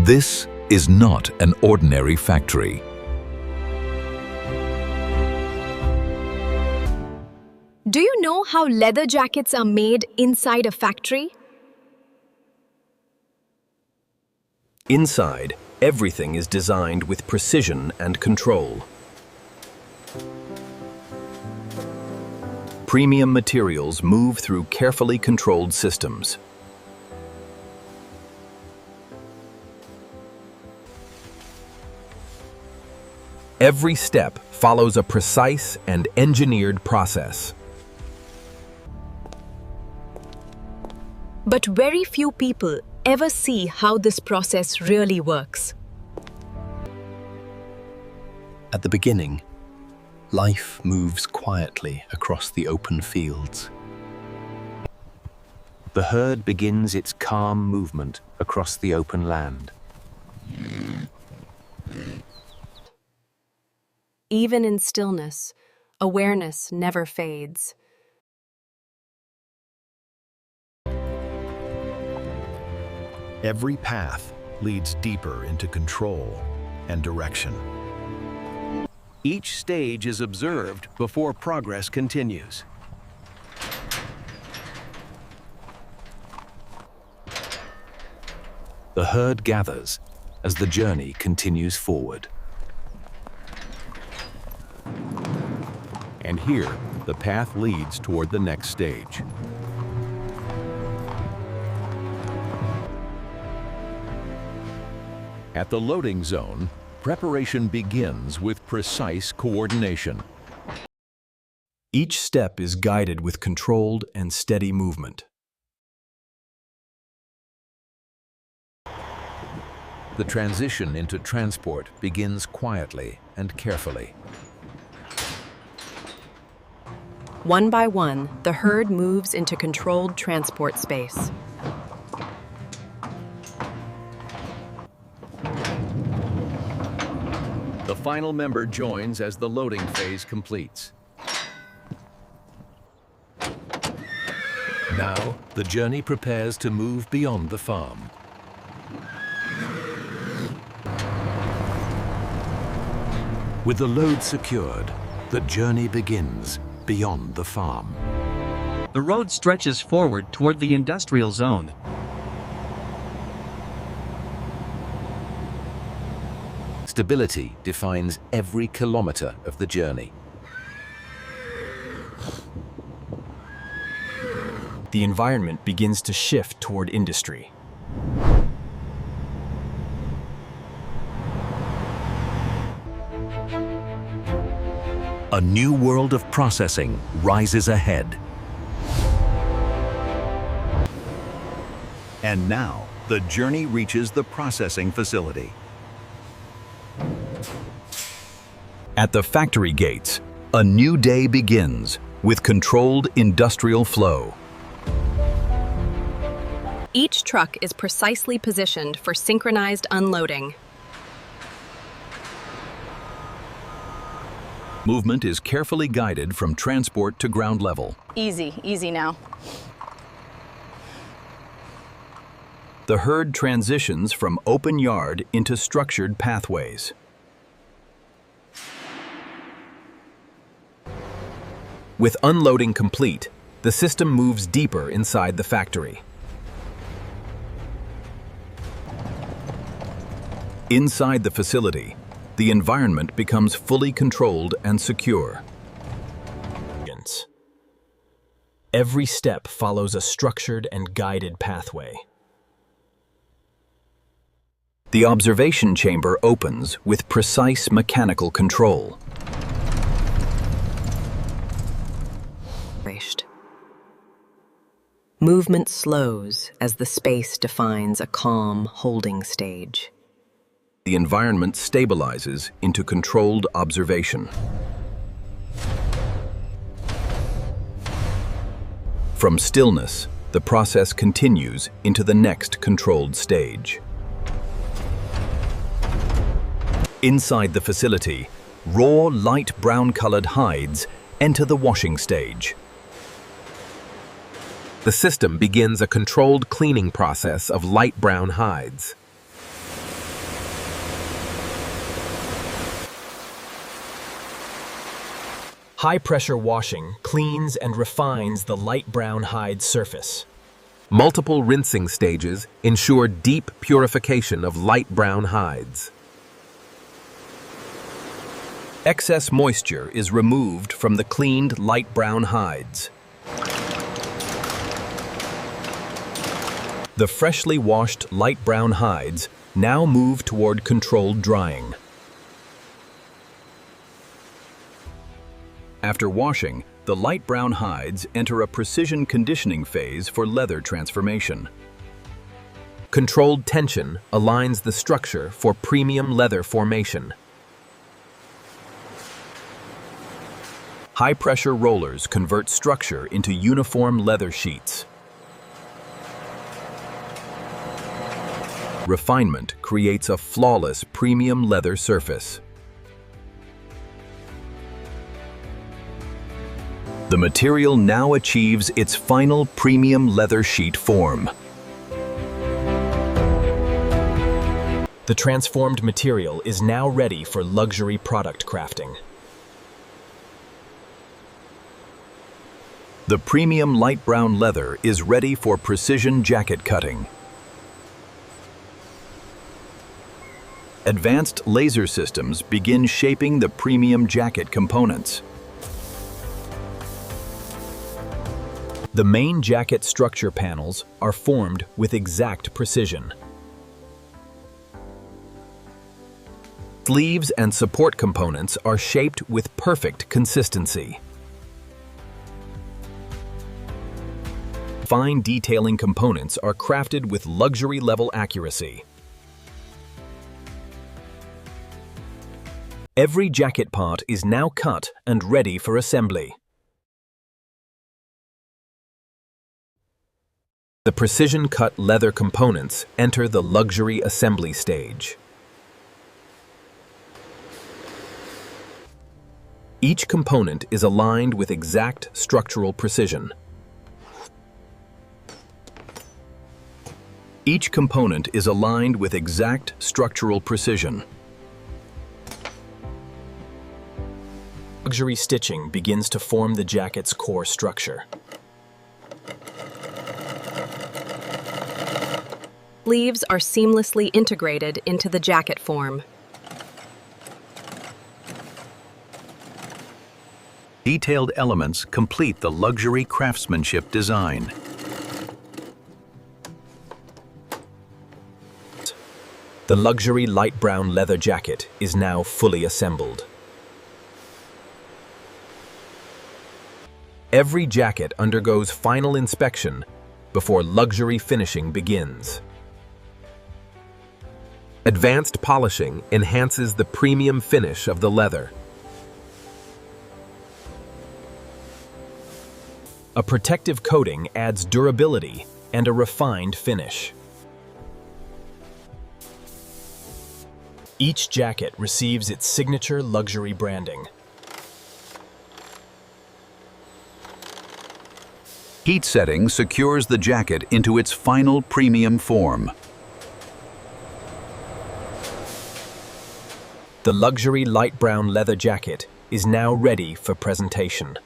This is not an ordinary factory. Do you know how leather jackets are made inside a factory? Inside, everything is designed with precision and control. Premium materials move through carefully controlled systems. Every step follows a precise and engineered process. But very few people ever see how this process really works. At the beginning, life moves quietly across the open fields. The herd begins its calm movement across the open land. Even in stillness, awareness never fades. Every path leads deeper into control and direction. Each stage is observed before progress continues. The herd gathers as the journey continues forward. And here, the path leads toward the next stage. At the loading zone, preparation begins with precise coordination. Each step is guided with controlled and steady movement. The transition into transport begins quietly and carefully. One by one, the herd moves into controlled transport space. The final member joins as the loading phase completes. Now, the journey prepares to move beyond the farm. With the load secured, the journey begins beyond the farm. The road stretches forward toward the industrial zone. Stability defines every kilometer of the journey. The environment begins to shift toward industry. A new world of processing rises ahead. And now, the journey reaches the processing facility. At the factory gates, a new day begins with controlled industrial flow. Each truck is precisely positioned for synchronized unloading. Movement is carefully guided from transport to ground level. Easy now. The herd transitions from open yard into structured pathways. With unloading complete, the system moves deeper inside the factory. Inside the facility, the environment becomes fully controlled and secure. Every step follows a structured and guided pathway. The observation chamber opens with precise mechanical control. Movement slows as the space defines a calm holding stage. The environment stabilizes into controlled observation. From stillness, the process continues into the next controlled stage. Inside the facility, raw, light brown-colored hides enter the washing stage. The system begins a controlled cleaning process of light brown hides. High-pressure washing cleans and refines the light brown hide surface. Multiple rinsing stages ensure deep purification of light brown hides. Excess moisture is removed from the cleaned light brown hides. The freshly washed light brown hides now move toward controlled drying. After washing, the light brown hides enter a precision conditioning phase for leather transformation. Controlled tension aligns the structure for premium leather formation. High-pressure rollers convert structure into uniform leather sheets. Refinement creates a flawless premium leather surface. The material now achieves its final premium leather sheet form. The transformed material is now ready for luxury product crafting. The premium light brown leather is ready for precision jacket cutting. Advanced laser systems begin shaping the premium jacket components. The main jacket structure panels are formed with exact precision. Sleeves and support components are shaped with perfect consistency. Fine detailing components are crafted with luxury-level accuracy. Every jacket part is now cut and ready for assembly. The precision-cut leather components enter the luxury assembly stage. Each component is aligned with exact structural precision. Each component is aligned with exact structural precision. Luxury stitching begins to form the jacket's core structure. Sleeves are seamlessly integrated into the jacket form. Detailed elements complete the luxury craftsmanship design. The luxury light brown leather jacket is now fully assembled. Every jacket undergoes final inspection before luxury finishing begins. Advanced polishing enhances the premium finish of the leather. A protective coating adds durability and a refined finish. Each jacket receives its signature luxury branding. Heat setting secures the jacket into its final premium form. The luxury light brown leather jacket is now ready for presentation.